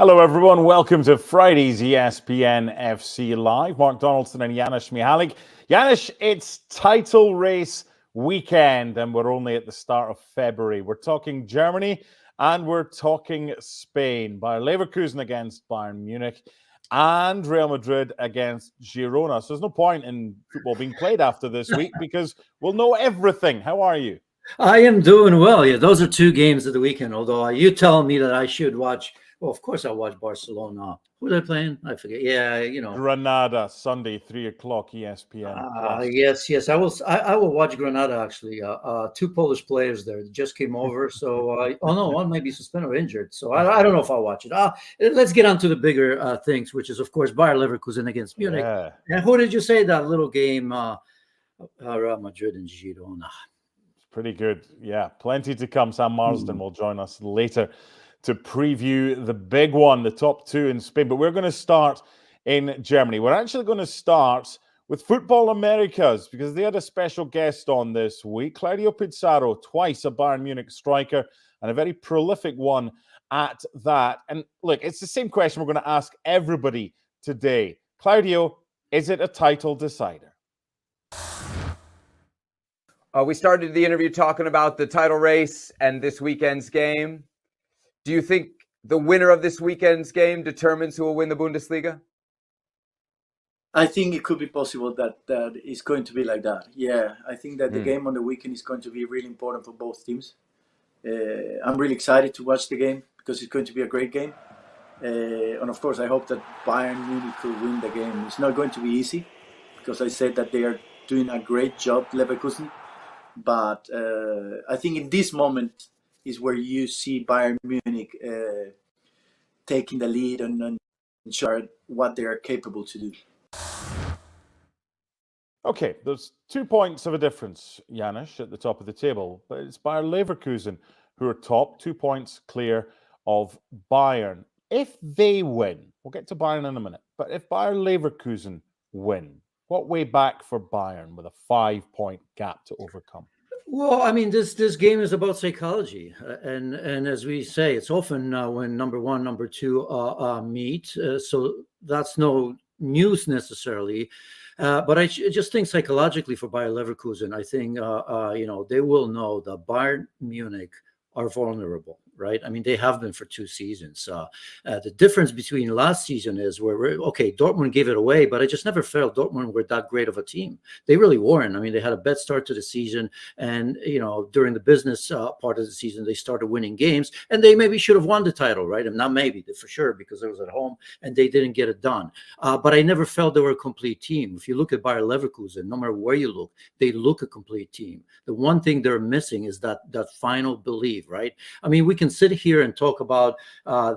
Hello, everyone. Welcome to Friday's ESPN FC Live. Mark Donaldson and Janusz Mihalik. Janusz, it's title race weekend, and we're only at the start of February. We're talking Germany, and we're talking Spain. Bayer Leverkusen against Bayern Munich, and Real Madrid against Girona. So there's no point in football being played after this week because we'll know everything. How are you? I am doing well. Yeah, those are two games of the weekend. Although you tell me that I should watch. Well, of course I watch Barcelona. Who are they playing? I forget. Yeah, Granada, Sunday, 3:00 ESPN Plus. Yes. I will watch Granada actually. Two Polish players there just came over. So one may be suspended or injured. So I don't know if I'll watch it. Let's get on to the bigger things, which is of course Bayer Leverkusen against Munich. Yeah. And who did you say that little game? Real Madrid and Girona. Pretty good. Yeah, plenty to come. Sam Marsden will join us later to preview the big one, the top two in Spain. But we're going to start in Germany. We're actually going to start with Football Americas because they had a special guest on this week, Claudio Pizarro, twice a Bayern Munich striker and a very prolific one at that. And look, it's the same question we're going to ask everybody today. Claudio, is it a title decider? We started the interview talking about the title race and this weekend's game. Do you think the winner of this weekend's game determines who will win the Bundesliga? I think it could be possible that it's going to be like that. Yeah, I think that the game on the weekend is going to be really important for both teams. I'm really excited to watch the game because it's going to be a great game. And of course, I hope that Bayern Munich could win the game. It's not going to be easy because I said that they are doing a great job, Leverkusen. But I think in this moment is where you see Bayern Munich taking the lead and show what they are capable to do. Okay, there's 2 points of a difference, Janusz, at the top of the table. But it's Bayer Leverkusen who are top, 2 points clear of Bayern. If they win, we'll get to Bayern in a minute, but if Bayer Leverkusen win, what way back for Bayern with a 5-point gap to overcome? Well, I mean, this game is about psychology, and as we say, it's often when number one, number two meet. So that's no news necessarily, but I just think psychologically for Bayer Leverkusen, I think they will know that Bayern Munich are vulnerable. Right. I mean, they have been for 2 seasons. The difference between last season is Dortmund gave it away, but I just never felt Dortmund were that great of a team. They really weren't. I mean, they had a bad start to the season. And, during the business part of the season, they started winning games and they maybe should have won the title. Right. And not maybe for sure, because it was at home and they didn't get it done. But I never felt they were a complete team. If you look at Bayer Leverkusen, no matter where you look, they look a complete team. The one thing they're missing is that final belief. Right. I mean, we can sit here and talk about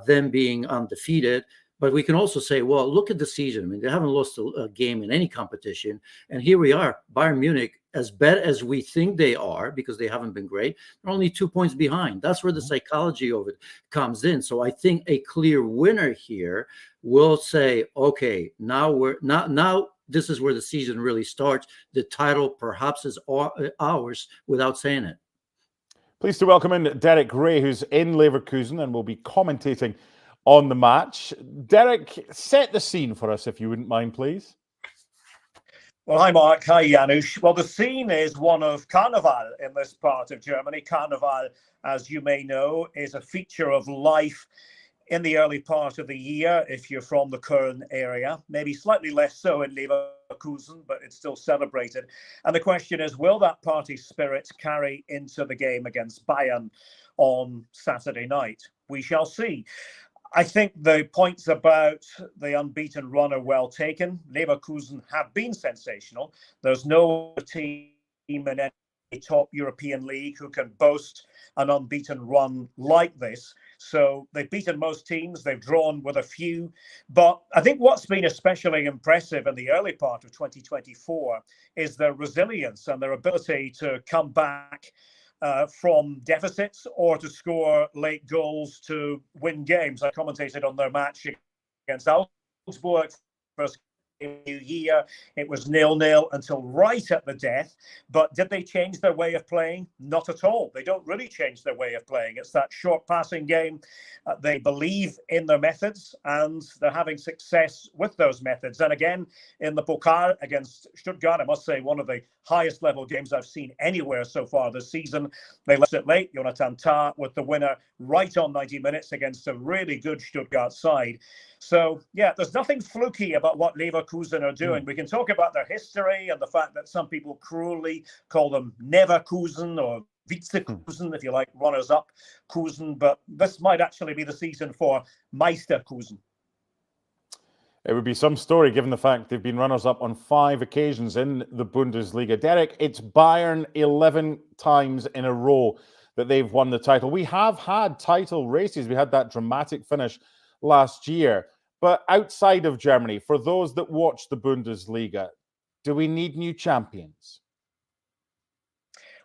them being undefeated, but we can also say, well, look at the season. I mean, they haven't lost a game in any competition. And here we are, Bayern Munich, as bad as we think they are, because they haven't been great, they're only 2 points behind. That's where the psychology of it comes in. So I think a clear winner here will say, okay, now this is where the season really starts. The title perhaps is ours without saying it. Pleased to welcome in Derek Ray, who's in Leverkusen and will be commentating on the match. Derek, set the scene for us, if you wouldn't mind, please. Well, hi, Mark. Hi, Janusz. Well, the scene is one of Carnival in this part of Germany. Carnival, as you may know, is a feature of life in the early part of the year if you're from the Köln area. Maybe slightly less so in Leverkusen, but it's still celebrated. And the question is, will that party spirit carry into the game against Bayern on Saturday night? We shall see. I think the points about the unbeaten run are well taken. Leverkusen have been sensational. There's no team in any top European league who can boast an unbeaten run like this. So they've beaten most teams, they've drawn with a few. But I think what's been especially impressive in the early part of 2024 is their resilience and their ability to come back from deficits or to score late goals to win games. I commentated on their match against Augsburg, first New Year. It was 0-0 until right at the death. But did they change their way of playing? Not at all. They don't really change their way of playing. It's that short passing game. They believe in their methods, and they're having success with those methods. And again, in the Pokal against Stuttgart, I must say, one of the highest level games I've seen anywhere so far this season. They left it late. Jonathan Tah with the winner right on 90 minutes against a really good Stuttgart side. So, yeah, there's nothing fluky about what Leverkusen are doing. We can talk about their history and the fact that some people cruelly call them Neverkusen or Vizekusen, if you like, runners-up Kusen. But this might actually be the season for Meisterkusen. It would be some story given the fact they've been runners-up on 5 occasions in the Bundesliga. Derek, it's Bayern 11 times in a row that they've won the title. We have had title races. We had that dramatic finish last year. But outside of Germany, for those that watch the Bundesliga, do we need new champions?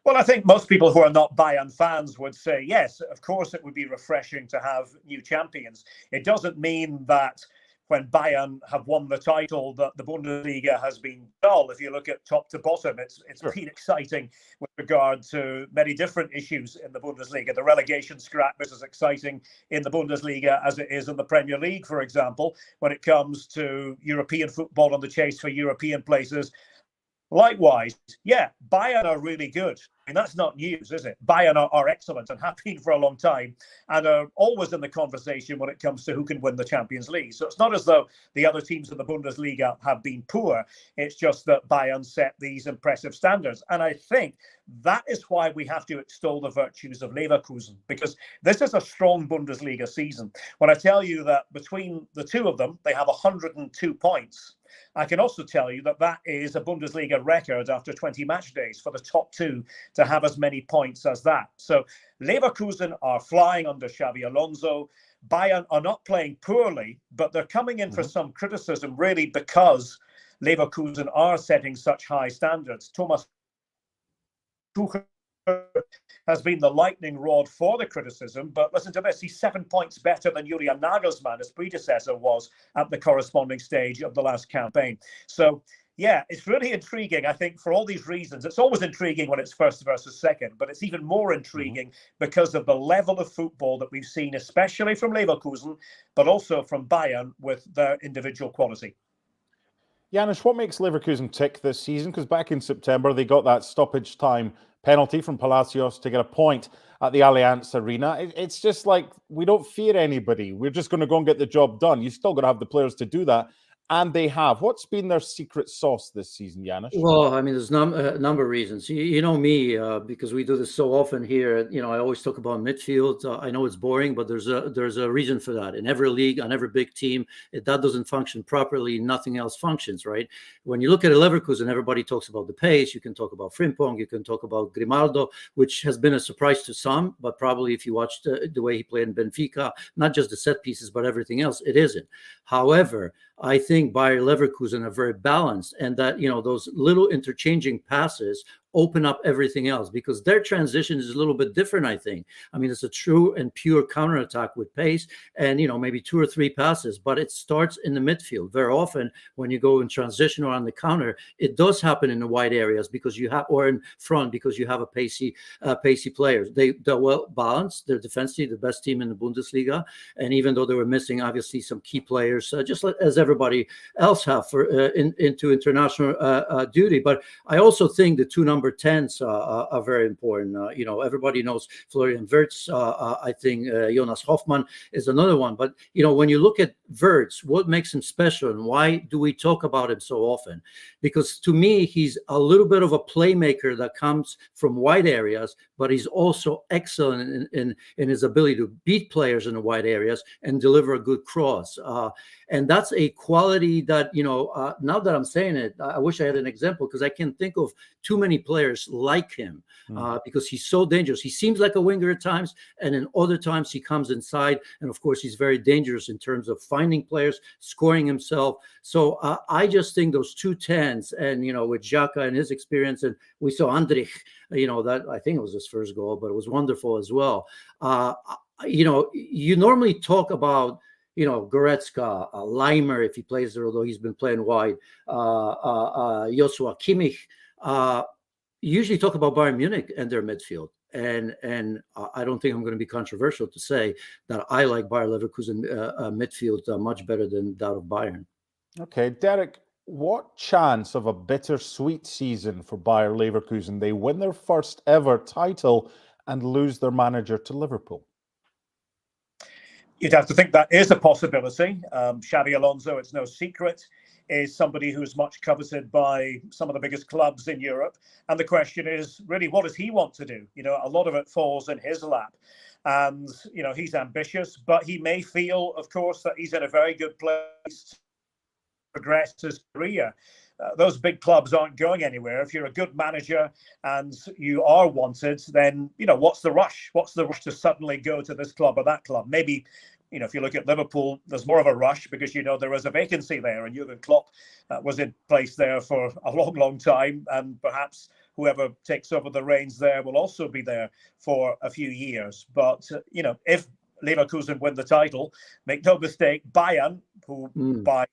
Well, I think most people who are not Bayern fans would say, yes, of course it would be refreshing to have new champions. It doesn't mean that when Bayern have won the title that the Bundesliga has been dull. If you look at top to bottom, it's been exciting with regard to many different issues in the Bundesliga. The relegation scrap is as exciting in the Bundesliga as it is in the Premier League, for example, when it comes to European football and the chase for European places. Likewise, yeah, Bayern are really good. I mean, that's not news, is it? Bayern are excellent and have been for a long time and are always in the conversation when it comes to who can win the Champions League. So it's not as though the other teams in the Bundesliga have been poor. It's just that Bayern set these impressive standards. And I think that is why we have to extol the virtues of Leverkusen, because this is a strong Bundesliga season. When I tell you that between the two of them, they have 102 points, I can also tell you that that is a Bundesliga record after 20 match days for the top two to have as many points as that. So Leverkusen are flying under Xabi Alonso. Bayern are not playing poorly, but they're coming in for some criticism really because Leverkusen are setting such high standards. Thomas Tuchel has been the lightning rod for the criticism, but listen to this, he's 7 points better than Julian Nagelsmann, his predecessor was at the corresponding stage of the last campaign. So yeah, it's really intriguing, I think, for all these reasons. It's always intriguing when it's first versus second, but it's even more intriguing because of the level of football that we've seen, especially from Leverkusen, but also from Bayern with their individual quality. Janusz, what makes Leverkusen tick this season? Because back in September, they got that stoppage time penalty from Palacios to get a point at the Allianz Arena. It's just like, we don't fear anybody. We're just going to go and get the job done. You still got to have the players to do that. And they have. What's been their secret sauce this season, Janusz? Well, I mean, there's a number of reasons. You know me, because we do this so often here. You know, I always talk about midfield. I know it's boring, but there's a reason for that. In every league, on every big team, if that doesn't function properly, nothing else functions, right? When you look at a Leverkusen, everybody talks about the pace. You can talk about Frimpong. You can talk about Grimaldo, which has been a surprise to some, but probably if you watched the way he played in Benfica, not just the set pieces, but everything else, it isn't. However, I think Bayer Leverkusen are very balanced, and that, you know, those little interchanging passes open up everything else because their transition is a little bit different, I think. I mean, it's a true and pure counterattack with pace and, you know, maybe 2 or 3 passes, but it starts in the midfield. Very often when you go in transition or on the counter, it does happen in the wide areas because you have, or in front because you have a pacey players. They're well balanced. They're defensively the best team in the Bundesliga. And even though they were missing, obviously, some key players, just as everybody else have for into international duty. But I also think the two number 10s are very important. You know, everybody knows Florian Wirtz. I think Jonas Hoffmann is another one. But, you know, when you look at Wirtz, what makes him special and why do we talk about him so often? Because to me, he's a little bit of a playmaker that comes from wide areas, but he's also excellent in his ability to beat players in the wide areas and deliver a good cross. And that's a quality that, you know, now that I'm saying it, I wish I had an example because I can't think of too many players like him because he's so dangerous. He seems like a winger at times, and in other times he comes inside. And of course, he's very dangerous in terms of finding players, scoring himself. So I just think those 2 10s, and, you know, with Xhaka and his experience, and we saw Andrich, you know, that I think it was his first goal, but it was wonderful as well. You know, you normally talk about Goretzka, Leimer, if he plays there, although he's been playing wide, Joshua Kimmich, usually talk about Bayern Munich and their midfield. And I don't think I'm going to be controversial to say that I like Bayer Leverkusen midfield much better than that of Bayern. Okay, Derek, what chance of a bittersweet season for Bayer Leverkusen? They win their first ever title and lose their manager to Liverpool. You'd have to think that is a possibility. Xabi Alonso, it's no secret, is somebody who's much coveted by some of the biggest clubs in Europe. And the question is, really, what does he want to do? A lot of it falls in his lap. And, he's ambitious, but he may feel, of course, that he's in a very good place to progress his career. Those big clubs aren't going anywhere. If you're a good manager and you are wanted, then, what's the rush? What's the rush to suddenly go to this club or that club? Maybe, if you look at Liverpool, there's more of a rush because, there is a vacancy there, and Jurgen Klopp was in place there for a long, long time. And perhaps whoever takes over the reins there will also be there for a few years. But, if Leverkusen win the title, make no mistake, Bayern, who by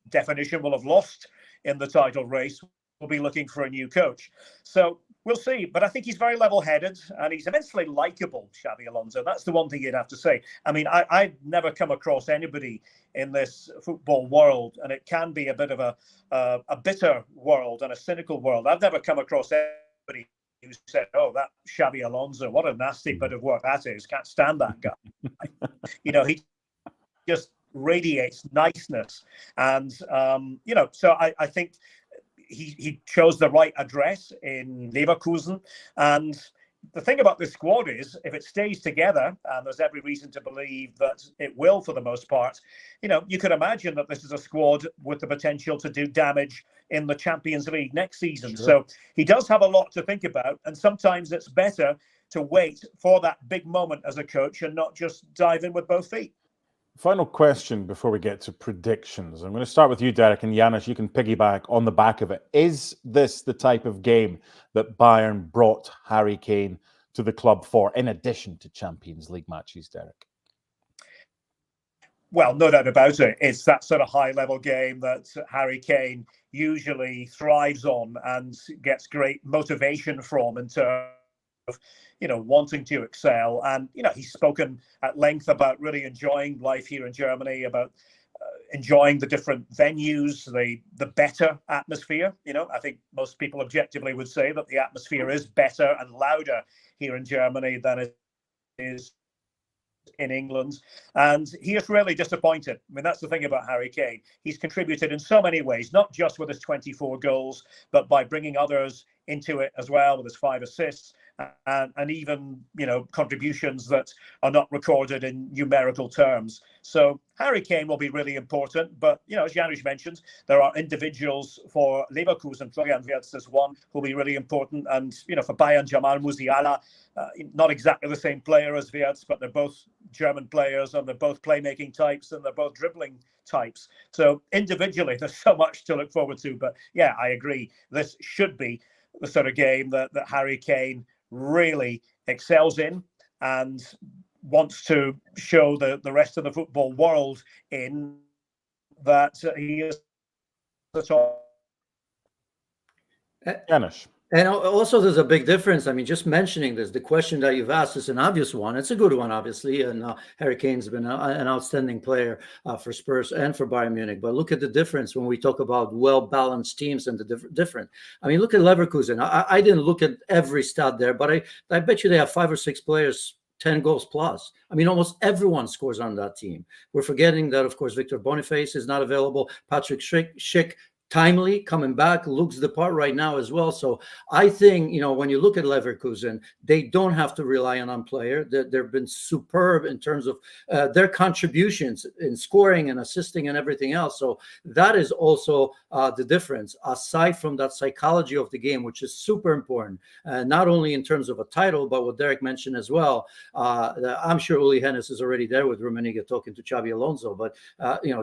definition will have lost in the title race, will be looking for a new coach. So we'll see. But I think he's very level-headed and he's immensely likable, Xabi Alonso. That's the one thing you'd have to say. I mean, I've never come across anybody in this football world, and it can be a bit of a bitter world and a cynical world. I've never come across anybody who said, "Oh, that Xabi Alonso, what a nasty bit of work that is. Can't stand that guy." He just radiates niceness. And, so I think he chose the right address in Leverkusen. And the thing about this squad is, if it stays together, and there's every reason to believe that it will for the most part, you could imagine that this is a squad with the potential to do damage in the Champions League next season. Sure. So he does have a lot to think about. And sometimes it's better to wait for that big moment as a coach and not just dive in with both feet. Final question before we get to predictions. I'm going to start with you, Derek, and Janusz, you can piggyback on the back of it. Is this the type of game that Bayern brought Harry Kane to the club for, in addition to Champions League matches, Derek? Well, no doubt about it. It's that sort of high-level game that Harry Kane usually thrives on and gets great motivation from in terms of wanting to excel. And, he's spoken at length about really enjoying life here in Germany, about enjoying the different venues, the better atmosphere. I think most people objectively would say that the atmosphere is better and louder here in Germany than it is in England. And he is really disappointed. I mean, that's the thing about Harry Kane. He's contributed in so many ways, not just with his 24 goals, but by bringing others into it as well with his 5 assists. And even, contributions that are not recorded in numerical terms. So Harry Kane will be really important. But, as Janusz mentioned, there are individuals for Leverkusen. Florian Wirtz is one who will be really important. And, for Bayern, Jamal Musiala, not exactly the same player as Wirtz, but they're both German players and they're both playmaking types and they're both dribbling types. So individually, there's so much to look forward to. But, yeah, I agree. This should be the sort of game that Harry Kane really excels in and wants to show the rest of the football world in that he is the top. Janusz. And also, there's a big difference. I mean, just mentioning this, the question that you've asked is an obvious one. It's a good one, obviously. And Harry Kane's been an outstanding player for Spurs and for Bayern Munich. But look at the difference when we talk about well-balanced teams and the different. I mean, look at Leverkusen. I didn't look at every stat there, but I bet you they have 5 or 6 players 10 goals plus. I mean, almost everyone scores on that team. We're forgetting that, of course, Victor Boniface is not available. Patrick Schick timely coming back, looks the part right now as well. So I think, when you look at Leverkusen, they don't have to rely on one player. They've been superb in terms of their contributions in scoring and assisting and everything else. So that is also the difference, aside from that psychology of the game, which is super important, not only in terms of a title, but what Derek mentioned as well. I'm sure Uli Hennes is already there with Rummenigge talking to Xabi Alonso, but,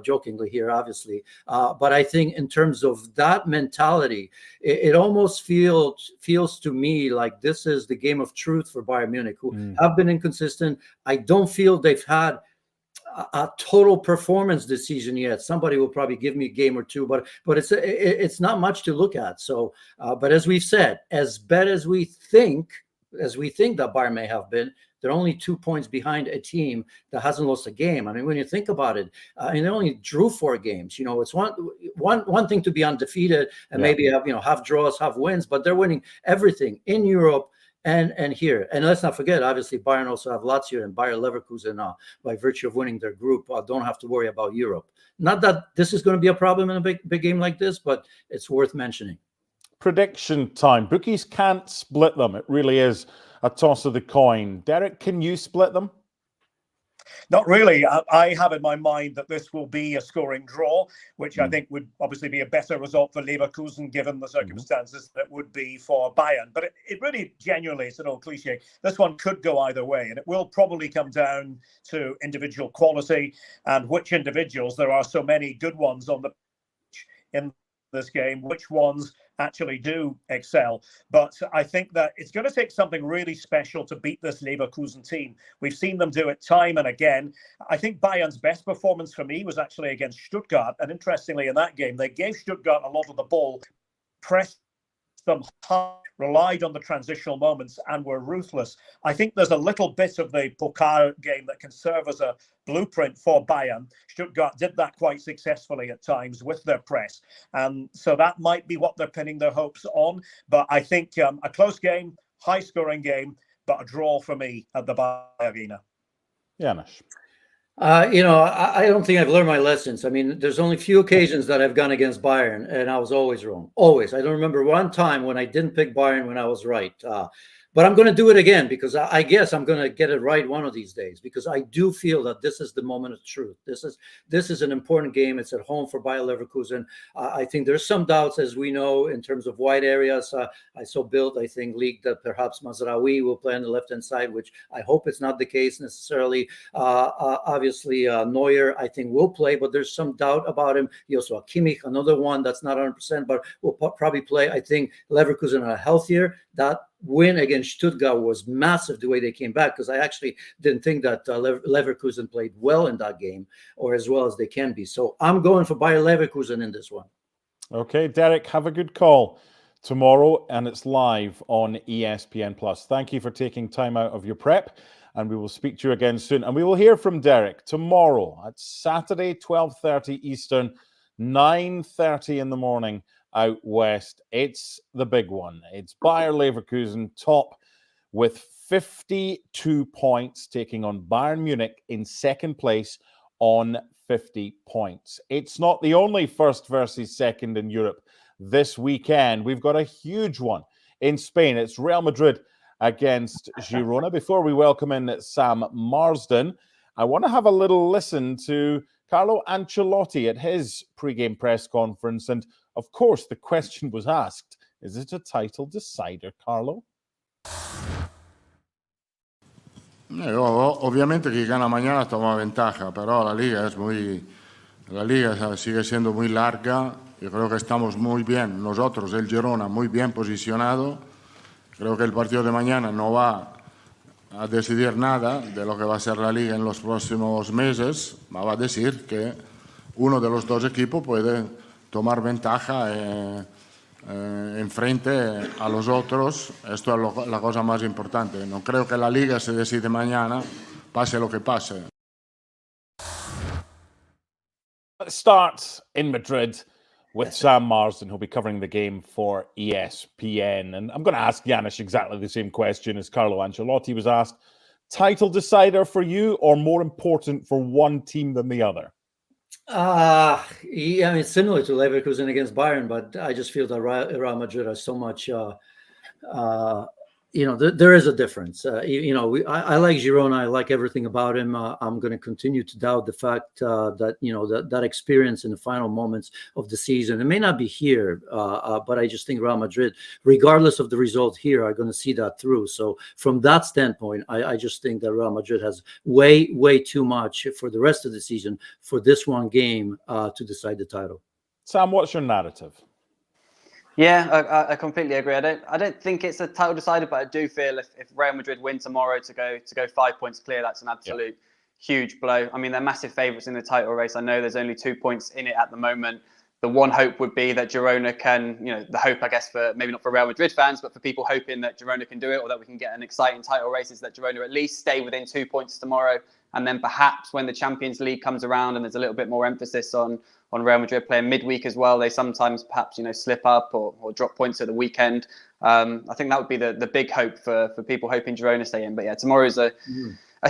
jokingly here, obviously. But I think in terms of that mentality, it almost feels to me like this is the game of truth for Bayern Munich, who have been inconsistent. I don't feel they've had a total performance this season yet. Somebody will probably give me a game or two, but it's not much to look at. So, but as we've said, as bad as we think that Bayern may have been, they're only 2 points behind a team that hasn't lost a game. I mean, when you think about it, they only drew 4 games. You know, it's one thing to be undefeated and maybe have, you know, have draws, have wins, but they're winning everything in Europe and here. And let's not forget, obviously, Bayern also have Lazio and Bayer Leverkusen by virtue of winning their group, don't have to worry about Europe. Not that this is going to be a problem in a big game like this, but it's worth mentioning. Prediction time. Bookies can't split them. It really is a toss of the coin. Derek, can you split them? Not really. I have in my mind that this will be a scoring draw, which I think would obviously be a better result for Leverkusen given the circumstances that would be for Bayern. But it really genuinely, it's an old cliche. This one could go either way, and it will probably come down to individual quality and which individuals. There are so many good ones on the pitch in this game, which ones actually do excel. But I think that it's going to take something really special to beat this Leverkusen team. We've seen them do it time and again. I think Bayern's best performance for me was actually against Stuttgart. And interestingly, in that game, they gave Stuttgart a lot of the ball, pressed them hard, relied on the transitional moments, and were ruthless. I think there's a little bit of the Pokal game that can serve as a blueprint for Bayern. Stuttgart did that quite successfully at times with their press. So that might be what they're pinning their hopes on. But I think a close game, high-scoring game, but a draw for me at the Bayern Arena. Janusz. You know, I don't think I've learned my lessons. I mean, there's only few occasions that I've gone against Bayern, and I was always wrong. Always. I don't remember one time when I didn't pick Bayern when I was right. But I'm going to do it again because I guess I'm going to get it right one of these days, because I do feel that this is the moment of truth. This is an important game. It's at home for Bayer Leverkusen. I think there's some doubts, as we know, in terms of wide areas. I saw built, I think, leaked that perhaps Mazraoui will play on the left-hand side, which I hope it's not the case necessarily. Obviously, Neuer, I think, will play, but there's some doubt about him. Joshua Kimmich, another one that's not 100%, but will probably play. I think Leverkusen are healthier. That win against Stuttgart was massive the way they came back, because I actually didn't think that Leverkusen played well in that game, or as well as they can be. So I'm going for Bayer Leverkusen in this one. Okay, Derek, have a good call tomorrow, and it's live on ESPN Plus. Thank you for taking time out of your prep, and we will speak to you again soon. And we will hear from Derek tomorrow at Saturday, 12:30 Eastern, 9:30 in the morning out west. It's the big one. It's Bayer Leverkusen top with 52 points, taking on Bayern Munich in second place on 50 points. It's not the only first versus second in Europe this weekend. We've got a huge one in Spain. It's Real Madrid against Girona. Before we welcome in Sam Marsden, I want to have a little listen to Carlo Ancelotti at his pre-game press conference. And of course, the question was asked, is it a title decider, Carlo? Obviamente que gana mañana toma ventaja, pero la Liga sigue siendo muy larga. Yo creo que estamos muy bien, nosotros, el Girona, muy bien posicionado. Creo que el partido de mañana no va a decidir nada de lo que va a ser la Liga en los próximos meses. Va a decir que uno de los dos equipos puede tomar ventaja en frente a los otros. Esto es la cosa más importante. No creo que la Liga se decide mañana, pase lo que pase. Let's start in Madrid with Sam Marsden, who'll be covering the game for ESPN. And I'm going to ask Janusz exactly the same question as Carlo Ancelotti was asked. Title decider for you, or more important for one team than the other? Yeah, I mean, similar to Leverkusen against Bayern, but I just feel that Real Madrid are so much, there is a difference. I like Girona. I like everything about him. I'm going to continue to doubt the fact that experience in the final moments of the season. It may not be here, but I just think Real Madrid, regardless of the result here, are going to see that through. So from that standpoint, I just think that Real Madrid has way, way too much for the rest of the season for this one game to decide the title. Sam, what's your narrative? Yeah, I completely agree. I don't think it's a title decider, but I do feel if Real Madrid win tomorrow to go 5 points clear, that's an absolute huge blow. I mean, they're massive favourites in the title race. I know there's only 2 points in it at the moment. The one hope would be that Girona can, the hope, I guess, for maybe not for Real Madrid fans, but for people hoping that Girona can do it or that we can get an exciting title race, is that Girona at least stay within 2 points tomorrow. And then perhaps when the Champions League comes around and there's a little bit more emphasis on Real Madrid playing midweek as well, they sometimes perhaps, slip up or drop points at the weekend. I think that would be the big hope for people hoping Girona stay in. But yeah, tomorrow's a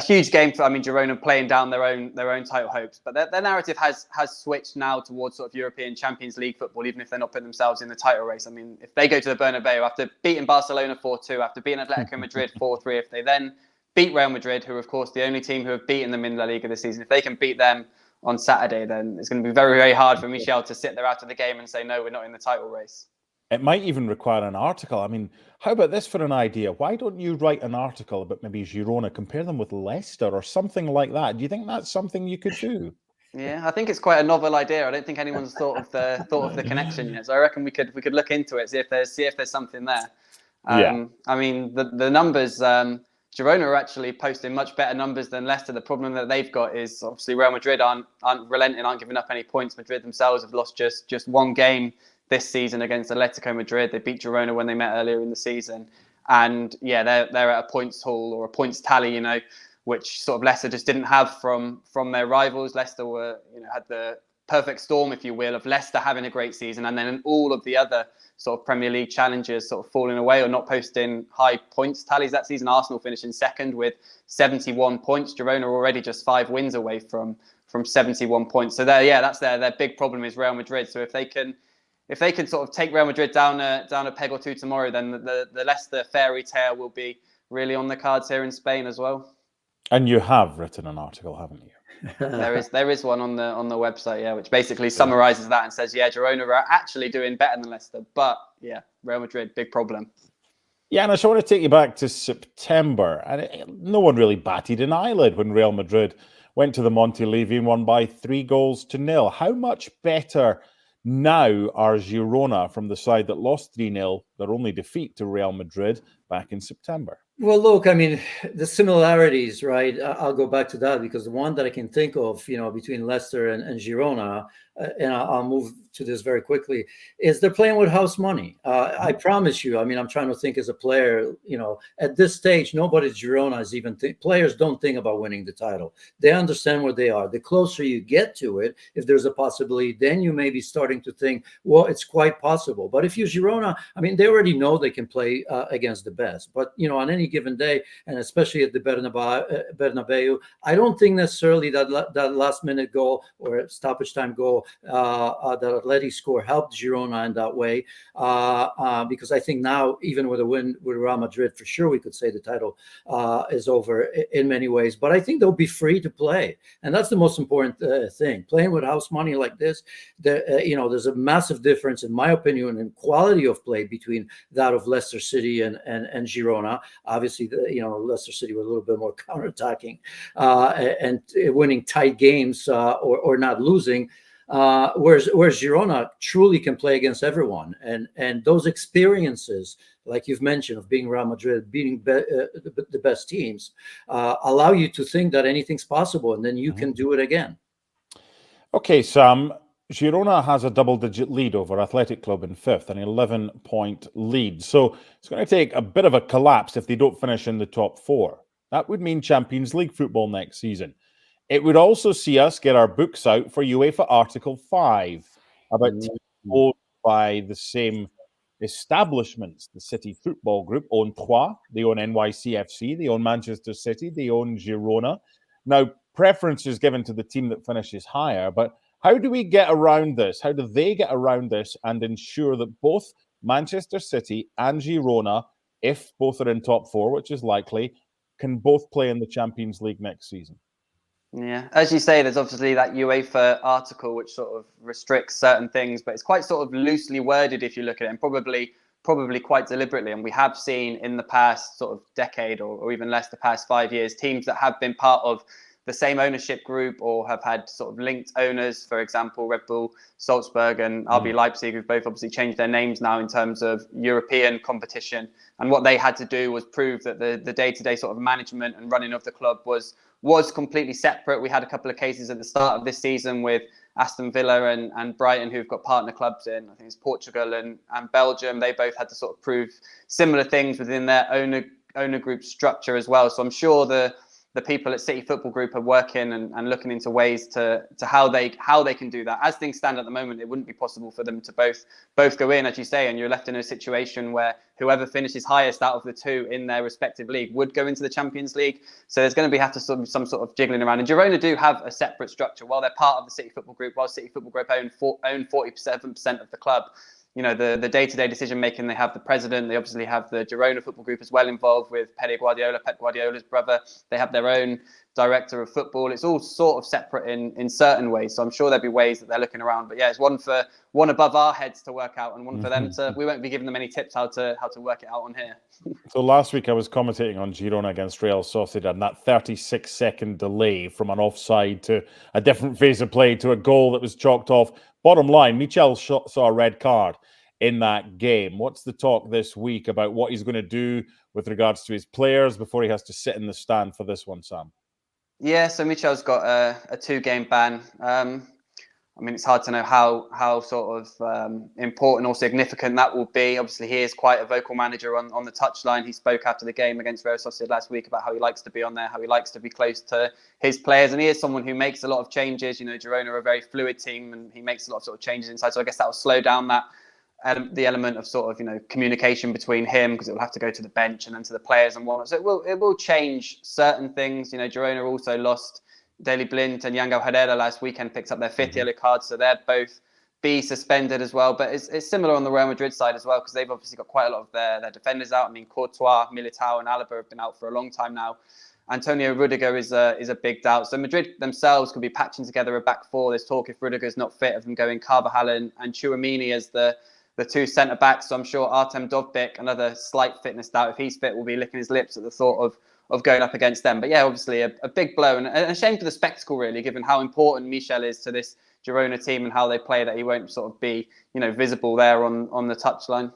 huge game for, Girona playing down their own title hopes. But their narrative has switched now towards sort of European Champions League football, even if they're not putting themselves in the title race. I mean, if they go to the Bernabeu after beating Barcelona 4-2, after beating Atletico Madrid 4-3, if they then beat Real Madrid, who are, of course, the only team who have beaten them in La Liga this season, if they can beat them on Saturday, then it's going to be very, very hard for Michel to sit there after the game and say, no, we're not in the title race. It might even require an article. I mean, how about this for an idea? Why don't you write an article about maybe Girona, compare them with Leicester or something like that? Do you think that's something you could do? Yeah, I think it's quite a novel idea. I don't think anyone's thought of the connection yet. So I reckon we could look into it, see if there's something there. I mean, the numbers. Girona are actually posting much better numbers than Leicester. The problem that they've got is obviously Real Madrid aren't relenting, aren't giving up any points. Madrid themselves have lost just one game this season against Atletico Madrid. They beat Girona when they met earlier in the season. And yeah, they're at a points haul or a points tally, which sort of Leicester just didn't have from their rivals. Leicester were, had the perfect storm, if you will, of Leicester having a great season and then all of the other sort of Premier League challengers sort of falling away or not posting high points tallies that season. Arsenal finishing second with 71 points. Girona are already just 5 wins away from 71 points. So that's their big problem is Real Madrid. So if they can sort of take Real Madrid down a peg or two tomorrow, then the Leicester fairy tale will be really on the cards here in Spain as well. And you have written an article, haven't you? There is one on the website, yeah, which basically summarises that and says, Girona are actually doing better than Leicester, but Real Madrid, big problem. Yeah, and I just want to take you back to September, and no one really batted an eyelid when Real Madrid went to the Montilivi and won by 3-0. How much better now are Girona from the side that lost 3-0, their only defeat to Real Madrid back in September? Well, look, I mean, the similarities, right? I'll go back to that because the one that I can think of, between Leicester and Girona, and I'll move to this very quickly, is they're playing with house money. I promise you. I mean, I'm trying to think as a player, at this stage, nobody Girona is even players don't think about winning the title. They understand where they are. The closer you get to it, if there's a possibility, then you may be starting to think, well, it's quite possible. But if you're Girona, I mean, they already know they can play against the best. But, on any given day, and especially at the Bernabeu, I don't think necessarily that last minute goal or stoppage time goal that Atleti score helped Girona in that way, because I think now, even with a win with Real Madrid, for sure we could say the title is over in many ways. But I think they'll be free to play, and that's the most important thing. Playing with house money like this, there's a massive difference, in my opinion, in quality of play between that of Leicester City and Girona. Obviously, Leicester City were a little bit more counterattacking and winning tight games or not losing. Whereas Girona truly can play against everyone, and those experiences, like you've mentioned, of being Real Madrid, beating the best teams, allow you to think that anything's possible, and then you can do it again. Okay, Sam. Girona has a double-digit lead over Athletic Club in 5th, an 11-point lead. So it's going to take a bit of a collapse if they don't finish in the top 4. That would mean Champions League football next season. It would also see us get our books out for UEFA Article 5 about teams owned by the same establishments. The City Football Group own Troyes, they own NYCFC, they own Manchester City, they own Girona. Now, preference is given to the team that finishes higher, but how do we get around this? How do they get around this and ensure that both Manchester City and Girona, if both are in top 4, which is likely, can both play in the Champions League next season? Yeah, as you say, there's obviously that UEFA article which sort of restricts certain things, but it's quite sort of loosely worded if you look at it, and probably quite deliberately. And we have seen in the past sort of decade or even less, the past 5 years, teams that have been part of the same ownership group or have had sort of linked owners, for example, Red Bull Salzburg and RB Leipzig, who've both obviously changed their names now in terms of European competition. And what they had to do was prove that the day-to-day sort of management and running of the club was was completely separate. We had a couple of cases at the start of this season with Aston Villa and Brighton, who've got partner clubs in, I think it's Portugal and Belgium. They both had to sort of prove similar things within their owner group structure as well. So I'm sure the people at City Football Group are working and looking into ways to how they can do that. As things stand at the moment, it wouldn't be possible for them to both go in, as you say, and you're left in a situation where whoever finishes highest out of the two in their respective league would go into the Champions League. So there's going to have to some sort of jiggling around. And Girona do have a separate structure. While they're part of the City Football Group, while City Football Group own 47% of the club, you know, the day-to-day decision-making, they have the president. They obviously have the Girona Football Group as well involved with Pep Guardiola's brother. They have their own director of football. It's all sort of separate in certain ways. So I'm sure there'll be ways that they're looking around. But yeah, it's one above our heads to work out and one for them to, we won't be giving them any tips how to work it out on here. So last week I was commentating on Girona against Real Sociedad, and that 36-second delay from an offside to a different phase of play to a goal that was chalked off. Bottom line, Michel saw a red card in that game. What's the talk this week about what he's going to do with regards to his players before he has to sit in the stand for this one, Sam? Yeah, so Michel's got a 2-game ban. I mean, it's hard to know how sort of important or significant that will be. Obviously, he is quite a vocal manager on the touchline. He spoke after the game against Real Sociedad last week about how he likes to be on there, how he likes to be close to his players. And he is someone who makes a lot of changes. You know, Girona are a very fluid team and he makes a lot of sort of changes inside. So I guess that will slow down the element of sort of, you know, communication between him, because it will have to go to the bench and then to the players and whatnot. So it will change certain things. You know, Girona also lost Daley Blind and Yangel Herrera last weekend, picked up their 5th yellow card, so they're both be suspended as well. But it's similar on the Real Madrid side as well, because they've obviously got quite a lot of their defenders out. I mean, Courtois, Militao and Alaba have been out for a long time now. Antonio Rudiger is a big doubt. So Madrid themselves could be patching together a back four. There's talk if Rudiger's not fit of them going Carvajal and Tchouaméni as the 2 centre-backs. So I'm sure Artem Dovbyk, another slight fitness doubt, if he's fit, will be licking his lips at the thought of going up against them. But yeah, obviously a big blow and a shame for the spectacle, really, given how important Michel is to this Girona team and how they play, that he won't sort of be, you know, visible there on the touchline.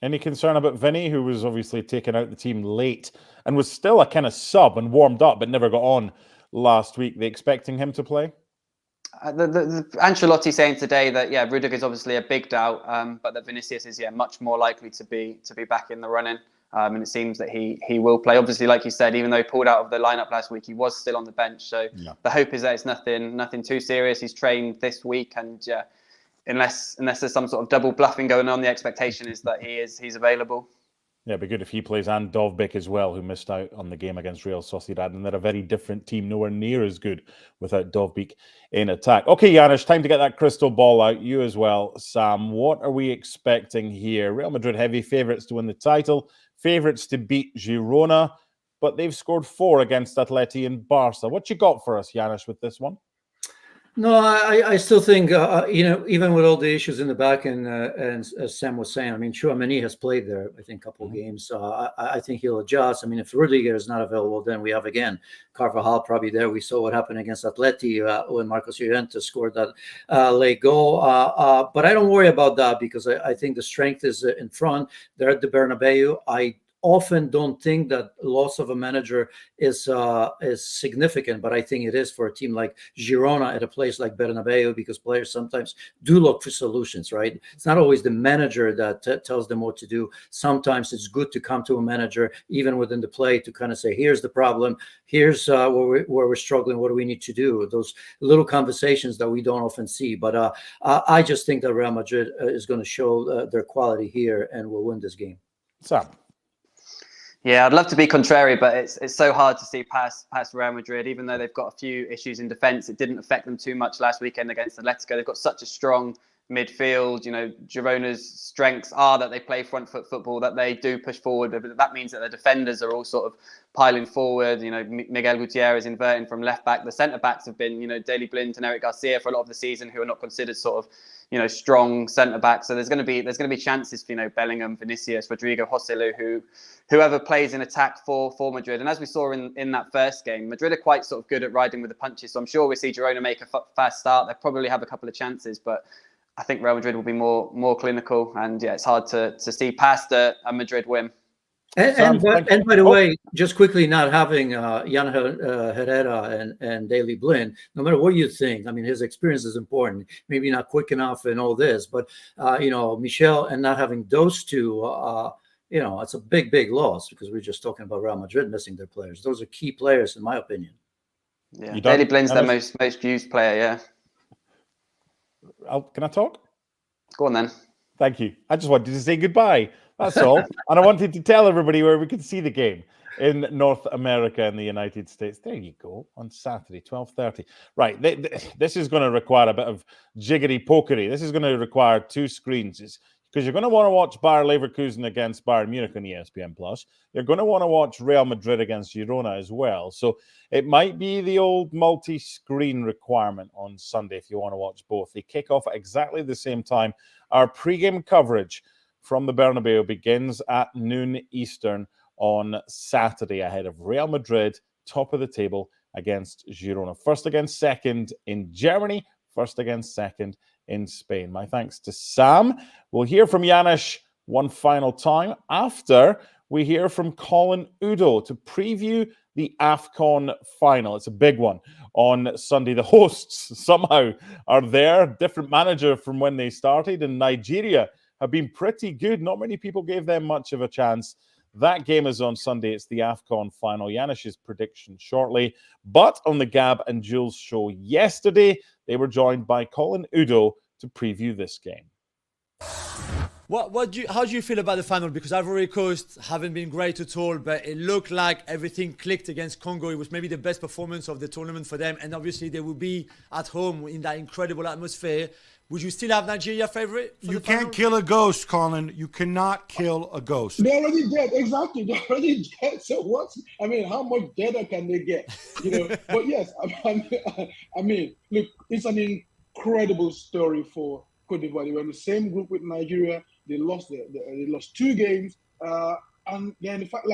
Any concern about Vinny, who was obviously taken out the team late and was still a kind of sub and warmed up but never got on last week? They expecting him to play? The Ancelotti saying today that Rudiger's obviously a big doubt, but that Vinicius is much more likely to be back in the running. And it seems that he will play. Obviously, like you said, even though he pulled out of the lineup last week, he was still on the bench. So the hope is that it's nothing too serious. He's trained this week, and unless there's some sort of double bluffing going on, the expectation is that he's available. Yeah, it'd be good if he plays, and Dovbyk as well, who missed out on the game against Real Sociedad. And they're a very different team, nowhere near as good without Dovbyk in attack. Okay, Janusz, time to get that crystal ball out. You as well, Sam. What are we expecting here? Real Madrid heavy favourites to win the title, favourites to beat Girona, but they've scored 4 against Atleti and Barca. What you got for us, Janusz, with this one? No, I still think, you know, even with all the issues in the back, and as Sam was saying, I mean, Tchouaméni has played there, I think, a couple of games. I think he'll adjust. I mean, if Rudiger is not available, then we have, again, Carvajal probably there. We saw what happened against Atleti when Marcos Llorente scored that late goal. But I don't worry about that, because I think the strength is in front. They're at the Bernabeu. I often don't think that loss of a manager is significant, but I think it is for a team like Girona at a place like Bernabeu, because players sometimes do look for solutions, right? It's not always the manager that tells them what to do. Sometimes it's good to come to a manager, even within the play, to kind of say, here's the problem, here's where we're struggling, what do we need to do? Those little conversations that we don't often see. But I just think that Real Madrid is going to show their quality here and will win this game. Sam? Yeah, I'd love to be contrary, but it's so hard to see past Real Madrid. Even though they've got a few issues in defence, it didn't affect them too much last weekend against Atletico. They've got such a strong midfield. You know, Girona's strengths are that they play front foot football, that they do push forward. But that means that the defenders are all sort of piling forward. You know, Miguel Gutierrez inverting from left back. The centre backs have been, you know, Daley Blind and Eric Garcia for a lot of the season, who are not considered sort of, you know, strong centre backs. So there's going to be chances for, you know, Bellingham, Vinicius, Rodrigo, Joselu, whoever plays in attack for Madrid. And as we saw in that first game, Madrid are quite sort of good at riding with the punches. So I'm sure we see Girona make a fast start. They probably have a couple of chances, but I think Real Madrid will be more clinical. And yeah, it's hard to see past a Madrid win. And by the Oh. way, just quickly, not having Jan Herrera and Daley Blind, no matter what you think, I mean, his experience is important. Maybe not quick enough and all this, but Michel and not having those two, it's a big loss, because we're just talking about Real Madrid missing their players. Those are key players, in my opinion. Yeah, Daley Blind's their most used player. Yeah. Can I talk? Go on then. Thank you. I just wanted to say goodbye. That's all. And I wanted to tell everybody where we could see the game in North America and the United States. There you go, on Saturday, 12:30. Right, this is going to require a bit of jiggery-pokery. This is going to require two screens, because you're going to want to watch Bayer Leverkusen against Bayern Munich on ESPN+. You're going to want to watch Real Madrid against Girona as well. So it might be the old multi-screen requirement on Sunday if you want to watch both. They kick off at exactly the same time. Our pre-game coverage from the Bernabeu begins at noon Eastern on Saturday, ahead of Real Madrid, top of the table, against Girona. First against second in Germany, first against second in Spain. My thanks to Sam. We'll hear from Janusz one final time after we hear from Colin Udo to preview the AFCON final. It's a big one on Sunday. The hosts somehow are there, different manager from when they started, and Nigeria have been pretty good. Not many people gave them much of a chance. That game is on Sunday. It's the AFCON final. Janusz's prediction shortly. But on the Gab and Jules show yesterday, they were joined by Colin Udo to preview this game. How do you feel about the final? Because Ivory Coast haven't been great at all, but it looked like everything clicked against Congo. It was maybe the best performance of the tournament for them, and obviously they will be at home in that incredible atmosphere. Would you still have Nigeria favorite? You can't kill a ghost, Colin. You cannot kill a ghost. They're already dead. Exactly. They're already dead. So how much deader can they get? But yes, I mean, look, it's an incredible story for Cote d'Ivoire. They were in the same group with Nigeria. They lost they lost 2 games. And then in fact,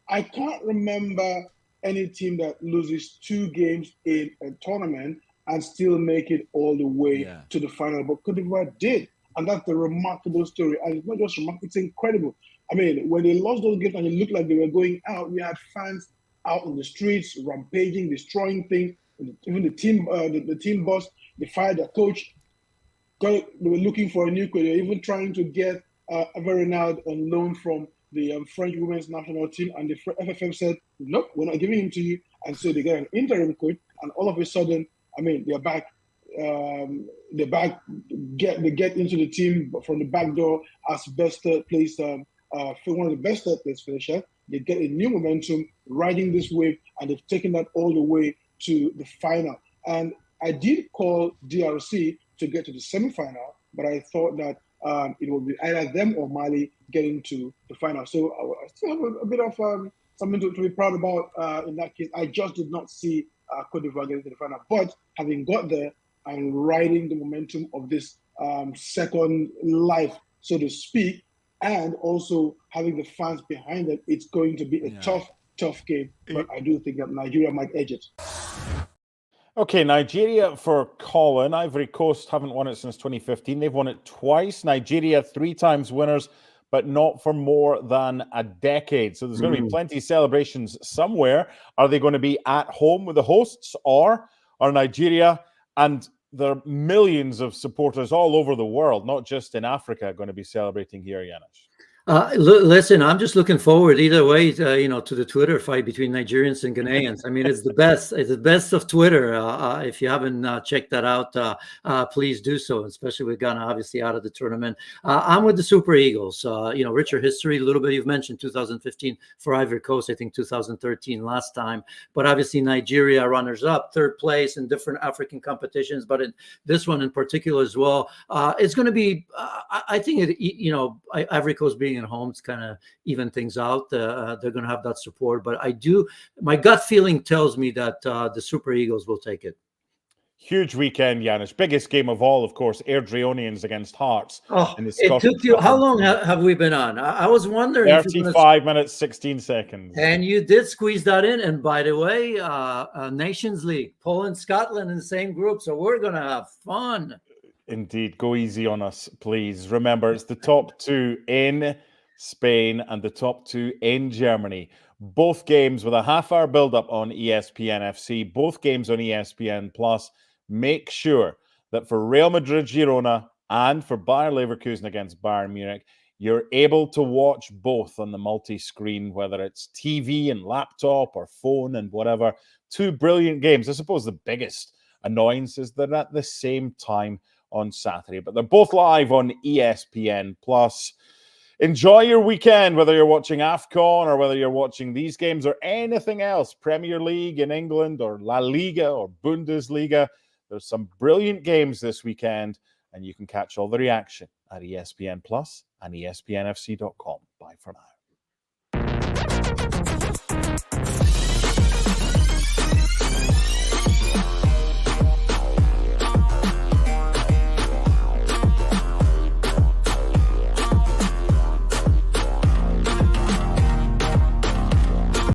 I can't remember any team that loses 2 games in a tournament and still make it all the way to the final. But Cote d'Ivoire did. And that's the remarkable story. And it's not just remarkable, it's incredible. I mean, when they lost those games and it looked like they were going out, we had fans out on the streets, rampaging, destroying things. Even the team boss, they fired their coach. They were looking for a new coach. They were even trying to get Everenard on loan from the French women's national team. And the FFM said, nope, we're not giving him to you. And so they got an interim coach. And all of a sudden, I mean, they're back. They get into the team from the back door as best place, one of the best place finisher. They get a new momentum, riding this wave, and they've taken that all the way to the final. And I did call DRC to get to the semi-final, but I thought that it would be either them or Mali getting to the final. So I still have a bit of something to be proud about in that case. I just did not see Cote d'Ivoire getting to the final. But having got there and riding the momentum of this second life, so to speak, and also having the fans behind them, it's going to be a tough game. But I do think that Nigeria might edge it. Okay, Nigeria for Colin. Ivory Coast haven't won it since 2015. They've won it twice. Nigeria 3 times winners, but not for more than a decade. So there's going to be plenty of celebrations somewhere. Are they going to be at home with the hosts, or are Nigeria and there are millions of supporters all over the world, not just in Africa, going to be celebrating here, Janusz? Listen, I'm just looking forward either way, to the Twitter fight between Nigerians and Ghanaians. I mean, it's the best. It's the best of Twitter. If you haven't checked that out, please do so, especially with Ghana obviously out of the tournament. I'm with the Super Eagles. Richer history, a little bit you've mentioned 2015 for Ivory Coast, I think 2013 last time. But obviously Nigeria runners-up, 3rd place in different African competitions, but in this one in particular as well. It's going to be, I think, Ivory Coast being at home to kind of even things out. They're going to have that support, but my gut feeling tells me that the Super Eagles will take it. Huge weekend, Janusz. Biggest game of all, of course, Airdrieonians against Hearts. It took you, how long have we been on? I was wondering. 35 minutes, 16 seconds. And you did squeeze that in. And by the way, Nations League, Poland, Scotland in the same group. So we're going to have fun. Indeed. Go easy on us, please. Remember, it's the top 2 in Spain, and the top 2 in Germany. Both games with a half-hour build-up on ESPN FC, both games on ESPN Plus. Make sure that for Real Madrid Girona and for Bayer Leverkusen against Bayern Munich, you're able to watch both on the multi-screen, whether it's TV and laptop or phone and whatever. 2 brilliant games. I suppose the biggest annoyance is they're at the same time on Saturday, but they're both live on ESPN Plus. Enjoy your weekend, whether you're watching AFCON or whether you're watching these games or anything else, Premier League in England or La Liga or Bundesliga. There's some brilliant games this weekend, and you can catch all the reaction at ESPN Plus and ESPNFC.com. Bye for now.